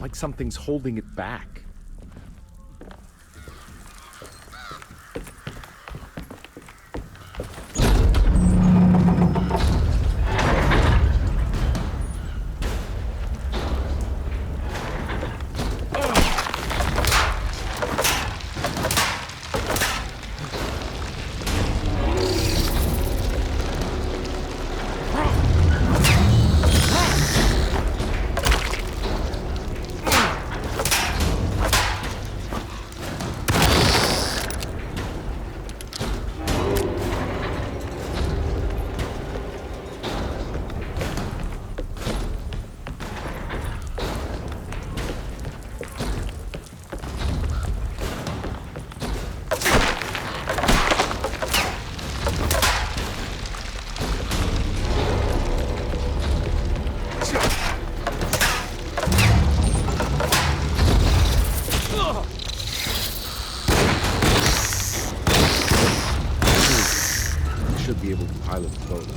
like something's holding it back. Should be able to pilot the boat.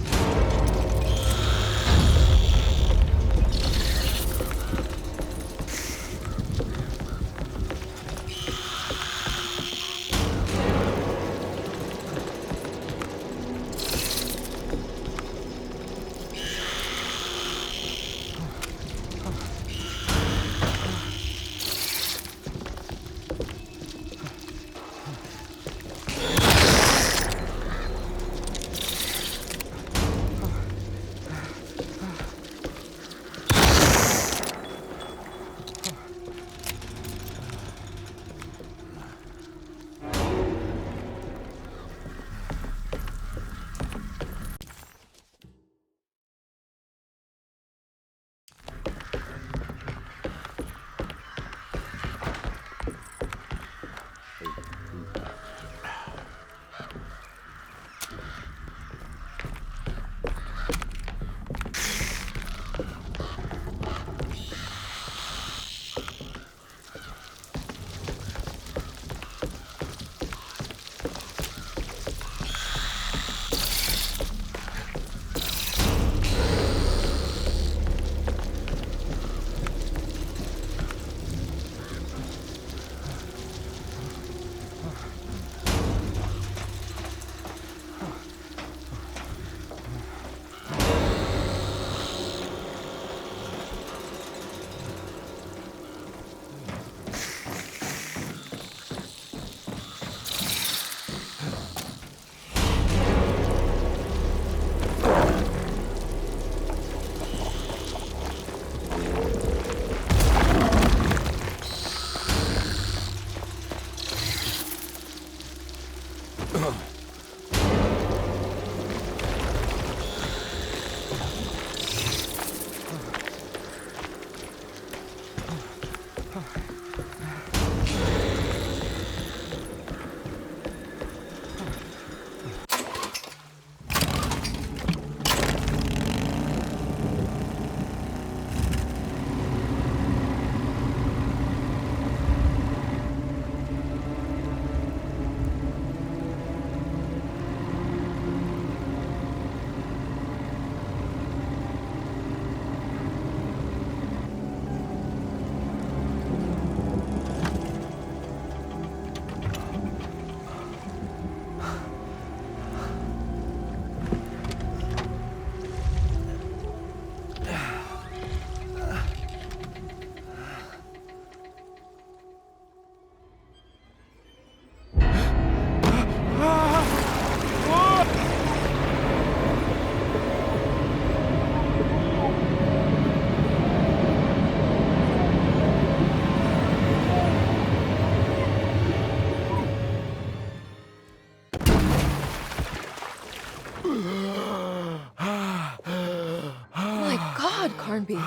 Carnby,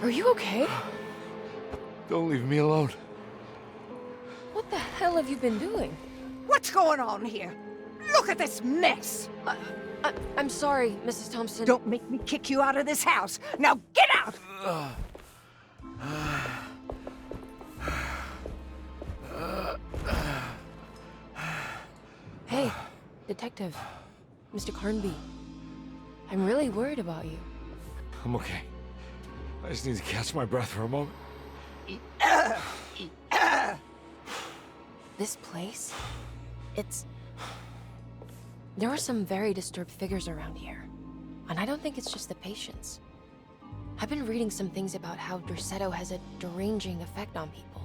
are you okay? Don't leave me alone. What the hell have you been doing? What's going on here? Look at this mess! I'm sorry, Mrs. Thompson. Don't make me kick you out of this house. Now get out! Hey, Detective. Mr. Carnby. I'm really worried about you. I'm okay. I just need to catch my breath for a moment. This place? There are some very disturbed figures around here. And I don't think it's just the patients. I've been reading some things about how Derceto has a deranging effect on people.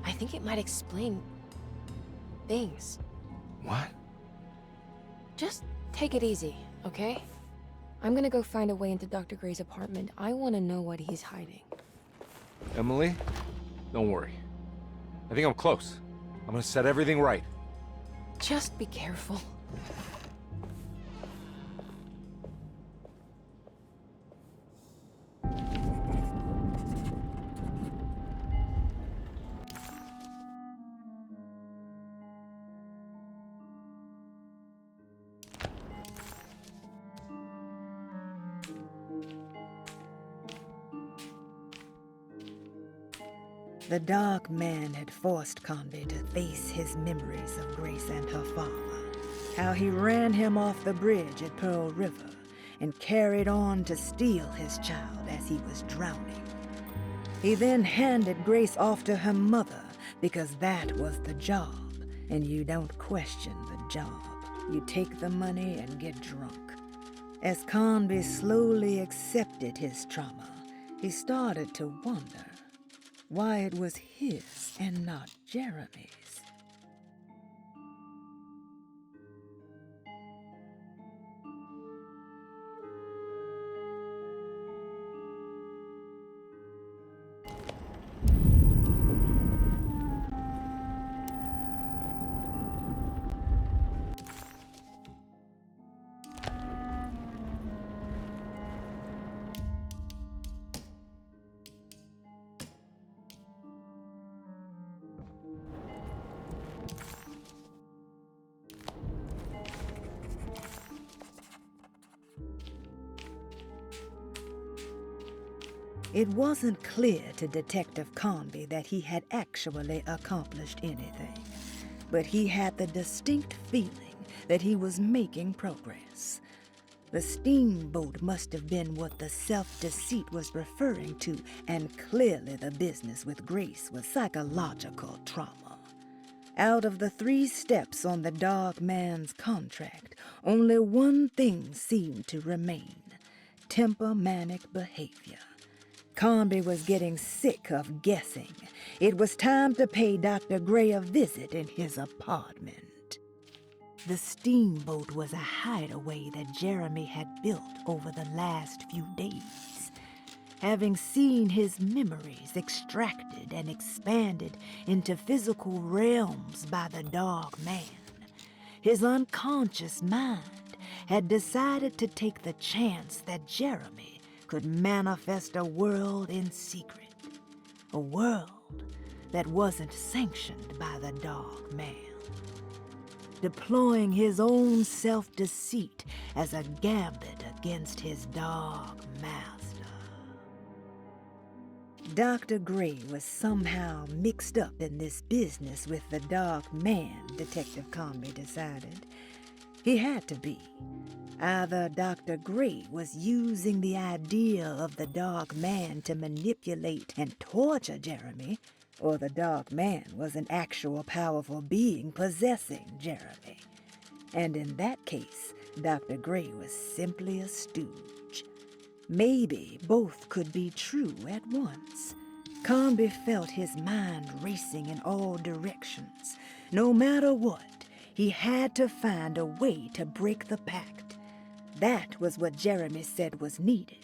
I think it might explain things. What? Just take it easy, okay? I'm gonna go find a way into Dr. Gray's apartment. I want to know what he's hiding. Emily, don't worry. I think I'm close. I'm gonna set everything right. Just be careful. The Dark Man had forced Conby to face his memories of Grace and her father. How he ran him off the bridge at Pearl River and carried on to steal his child as he was drowning. He then handed Grace off to her mother because that was the job, and you don't question the job. You take the money and get drunk. As Conby slowly accepted his trauma, he started to wonder why it was his and not Jeremy's. It wasn't clear to Detective Conby that he had actually accomplished anything, but he had the distinct feeling that he was making progress. The steamboat must have been what the self-deceit was referring to, and clearly the business with Grace was psychological trauma. Out of the 3 steps on the Dark Man's contract, only one thing seemed to remain: temper-manic behavior. Conby was getting sick of guessing. It was time to pay Dr. Gray a visit in his apartment. The steamboat was a hideaway that Jeremy had built over the last few days. Having seen his memories extracted and expanded into physical realms by the Dark Man, his unconscious mind had decided to take the chance that Jeremy could manifest a world in secret. A world that wasn't sanctioned by the Dark Man. Deploying his own self-deceit as a gambit against his Dark Master. Dr. Gray was somehow mixed up in this business with the Dark Man, Detective Conby decided. He had to be. Either Dr. Gray was using the idea of the Dark Man to manipulate and torture Jeremy, or the Dark Man was an actual powerful being possessing Jeremy. And in that case, Dr. Gray was simply a stooge. Maybe both could be true at once. Conby felt his mind racing in all directions. No matter what, he had to find a way to break the pact. That was what Jeremy said was needed.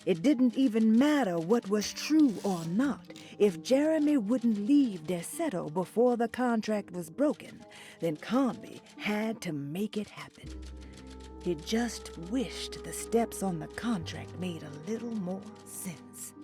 It didn't even matter what was true or not. If Jeremy wouldn't leave Derceto before the contract was broken, then Conby had to make it happen. He just wished the steps on the contract made a little more sense.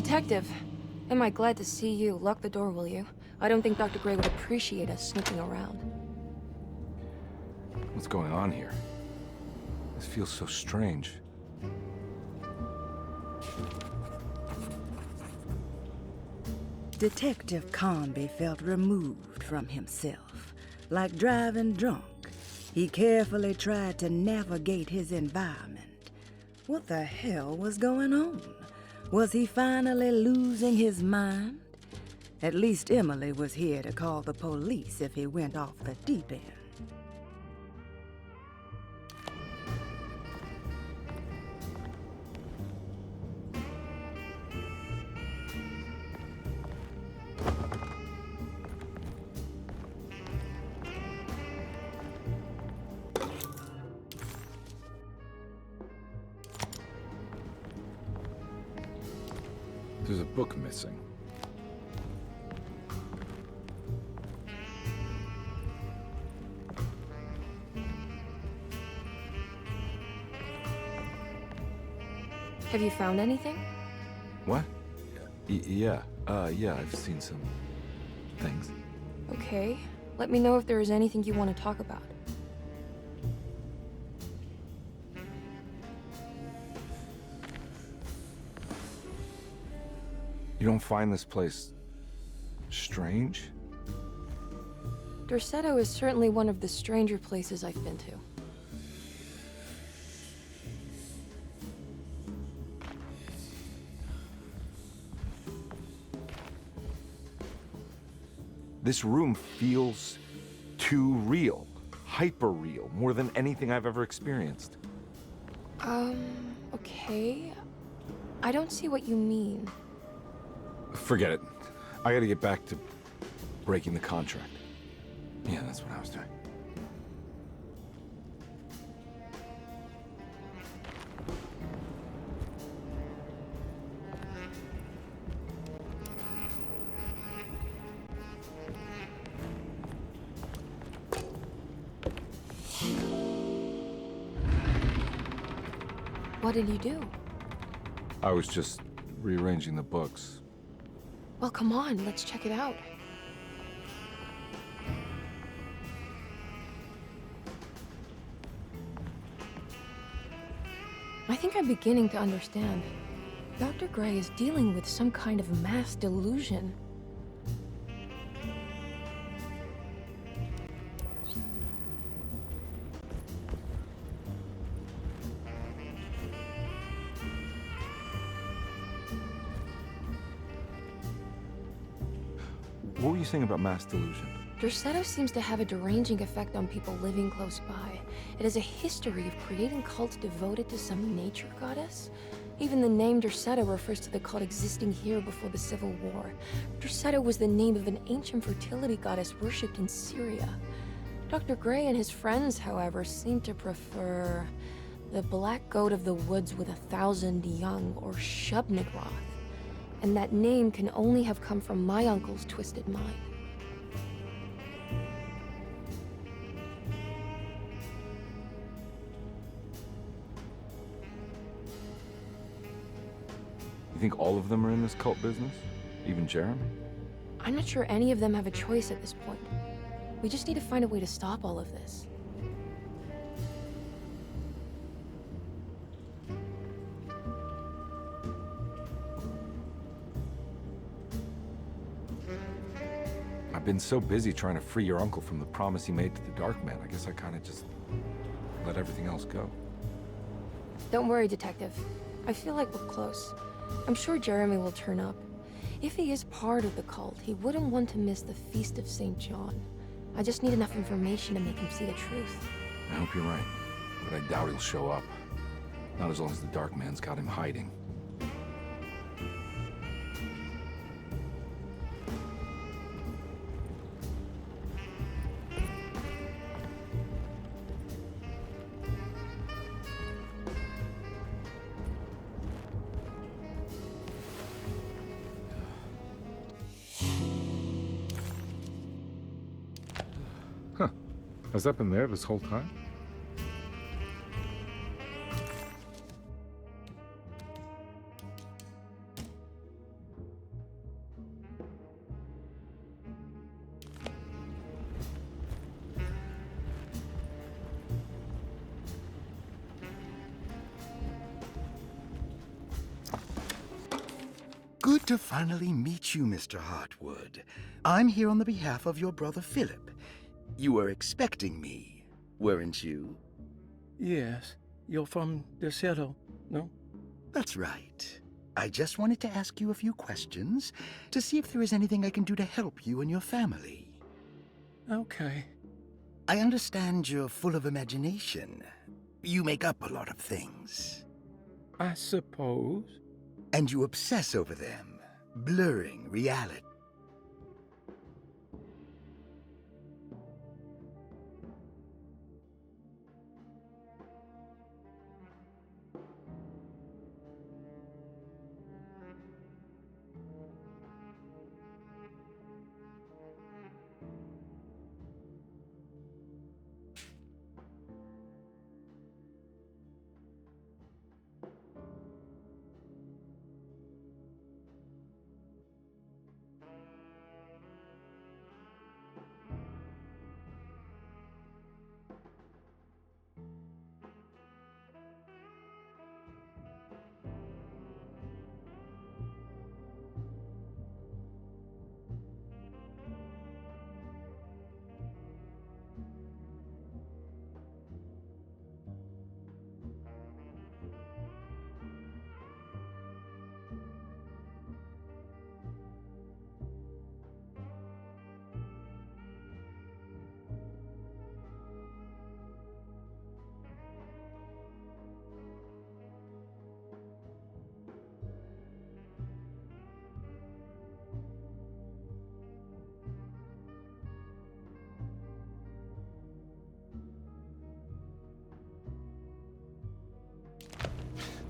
Detective, am I glad to see you. Lock the door, will you? I don't think Dr. Gray would appreciate us snooping around. What's going on here? This feels so strange. Detective Conby felt removed from himself. Like driving drunk, he carefully tried to navigate his environment. What the hell was going on? Was he finally losing his mind? At least Emily was here to call the police if he went off the deep end. There's a book missing. Have you found anything? What? Yeah, I've seen some things. Okay. Let me know if there is anything you want to talk about. You don't find this place strange? Derceto is certainly one of the stranger places I've been to. This room feels too real. Hyper real. More than anything I've ever experienced. Okay. I don't see what you mean. Forget it. I gotta get back to breaking the contract. Yeah, that's what I was doing. What did you do? I was just rearranging the books. Well, come on, let's check it out. I think I'm beginning to understand. Dr. Gray is dealing with some kind of mass delusion. What were you saying about mass delusion? Derceto seems to have a deranging effect on people living close by. It has a history of creating cults devoted to some nature goddess. Even the name Derceto refers to the cult existing here before the Civil War. Derceto was the name of an ancient fertility goddess worshipped in Syria. Dr. Gray and his friends, however, seem to prefer the Black Goat of the Woods with 1,000 young, or Shub-Nigroth. And that name can only have come from my uncle's twisted mind. You think all of them are in this cult business? Even Jeremy? I'm not sure any of them have a choice at this point. We just need to find a way to stop all of this. I've been so busy trying to free your uncle from the promise he made to the Dark Man. I guess I kind of just let everything else go. Don't worry, Detective. I feel like we're close. I'm sure Jeremy will turn up. If he is part of the cult, he wouldn't want to miss the Feast of St. John. I just need enough information to make him see the truth. I hope you're right, but I doubt he'll show up. Not as long as the Dark Man's got him hiding. Has that been there this whole time? Good to finally meet you, Mr. Hartwood. I'm here on the behalf of your brother Philip. You were expecting me, weren't you? Yes, you're from Derceto, no? That's right. I just wanted to ask you a few questions to see if there is anything I can do to help you and your family. Okay. I understand you're full of imagination. You make up a lot of things. I suppose. And you obsess over them, blurring reality.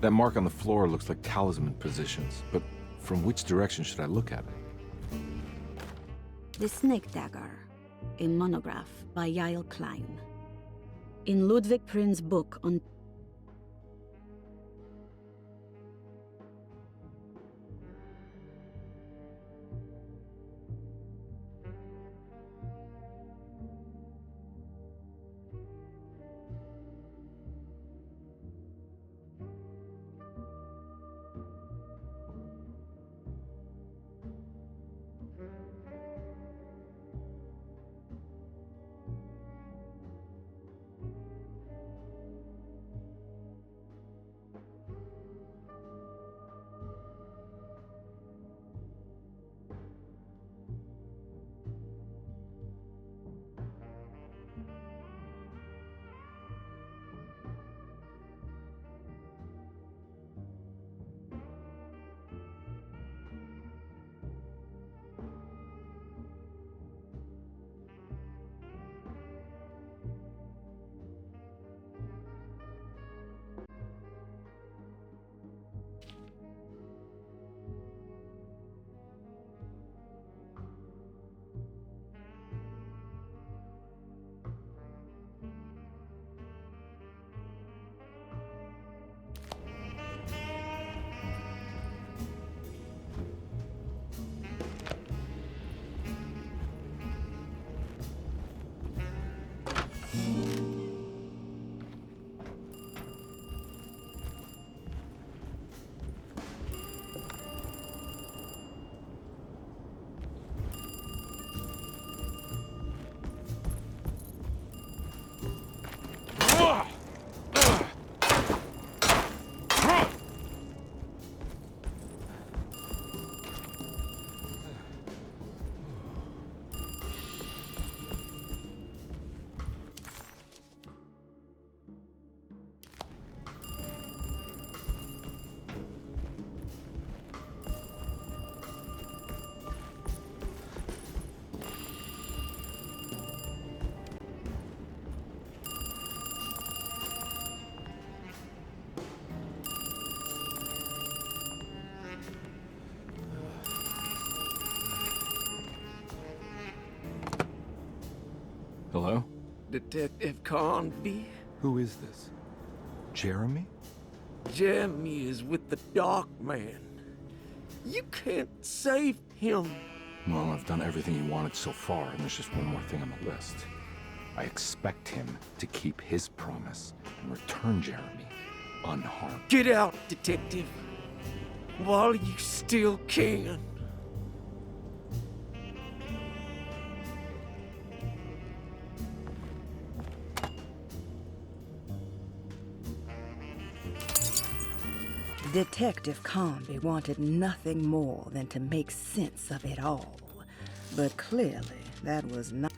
That mark on the floor looks like talisman positions, but from which direction should I look at it? The Snake Dagger, a monograph by Yael Klein. In Ludwig Prin's book on Hello? Detective Conby? Who is this? Jeremy? Jeremy is with the Dark Man. You can't save him. Well, I've done everything he wanted so far, and there's just one more thing on the list. I expect him to keep his promise and return Jeremy unharmed. Get out, Detective. while you still can. Detective Conby wanted nothing more than to make sense of it all. But clearly, that was not.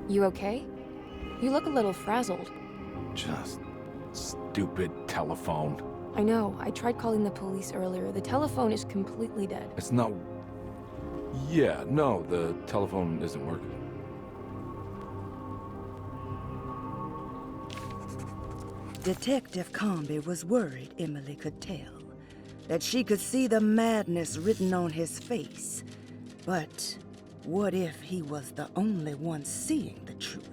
You okay? You look a little frazzled. Just stupid telephone. I know. I tried calling the police earlier. The telephone is completely dead. It's not... Yeah, no, the telephone isn't working. Detective Conby was worried Emily could tell, that she could see the madness written on his face. But what if he was the only one seeing the truth?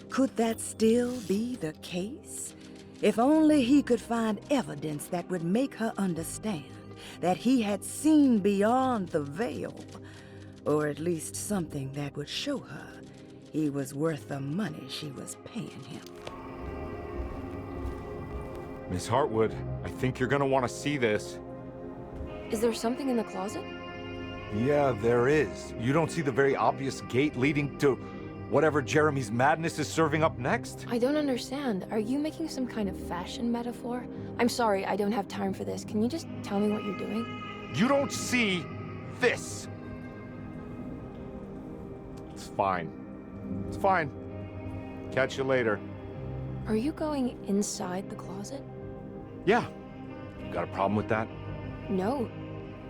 Could that still be the case? If only he could find evidence that would make her understand that he had seen beyond the veil, or at least something that would show her he was worth the money she was paying him. Miss Hartwood, I think you're gonna want to see this. Is there something in the closet? Yeah, there is. You don't see the very obvious gate leading to whatever Jeremy's madness is serving up next? I don't understand. Are you making some kind of fashion metaphor? I'm sorry, I don't have time for this. Can you just tell me what you're doing? You don't see this. It's fine. It's fine. Catch you later. Are you going inside the closet? Yeah. Got a problem with that? No.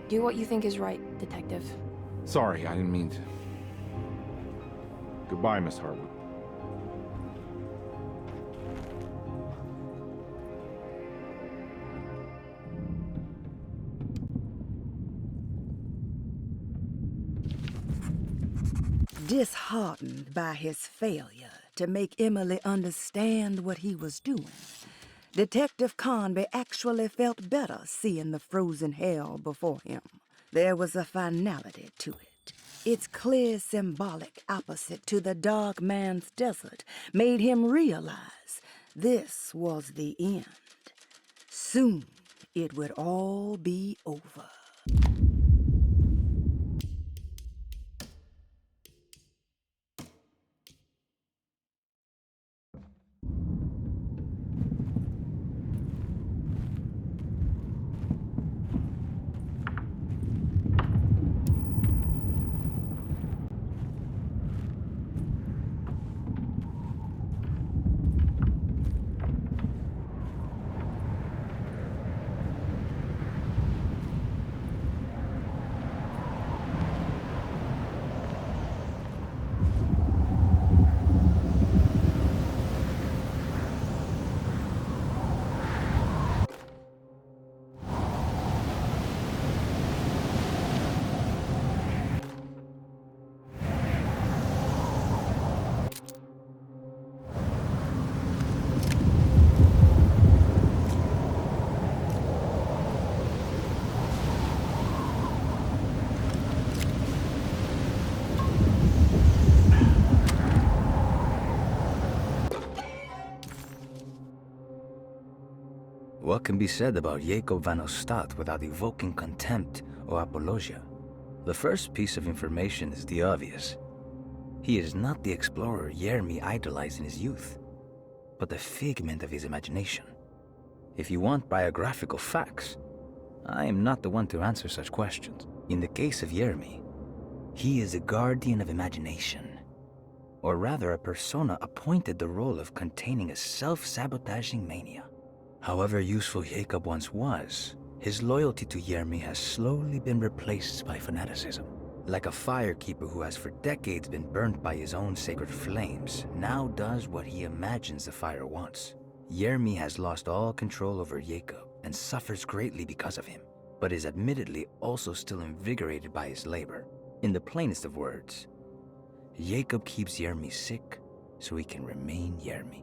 Do what you think is right, Detective. Sorry, I didn't mean to. Goodbye, Miss Hartwood. Disheartened by his failure to make Emily understand what he was doing, Detective Conby actually felt better seeing the frozen hell before him. There was a finality to it. Its clear symbolic opposite to the dark man's desert made him realize this was the end. Soon it would all be over. What can be said about Jacob van Ostad without evoking contempt or apologia? The first piece of information is the obvious. He is not the explorer Yermi idolized in his youth, but the figment of his imagination. If you want biographical facts, I am not the one to answer such questions. In the case of Yermi, he is a guardian of imagination, or rather a persona appointed the role of containing a self-sabotaging mania. However useful Jacob once was, his loyalty to Yermi has slowly been replaced by fanaticism. Like a firekeeper who has for decades been burnt by his own sacred flames, now does what he imagines the fire wants. Yermi has lost all control over Jacob and suffers greatly because of him, but is admittedly also still invigorated by his labor. In the plainest of words, Jacob keeps Yermi sick so he can remain Yermi.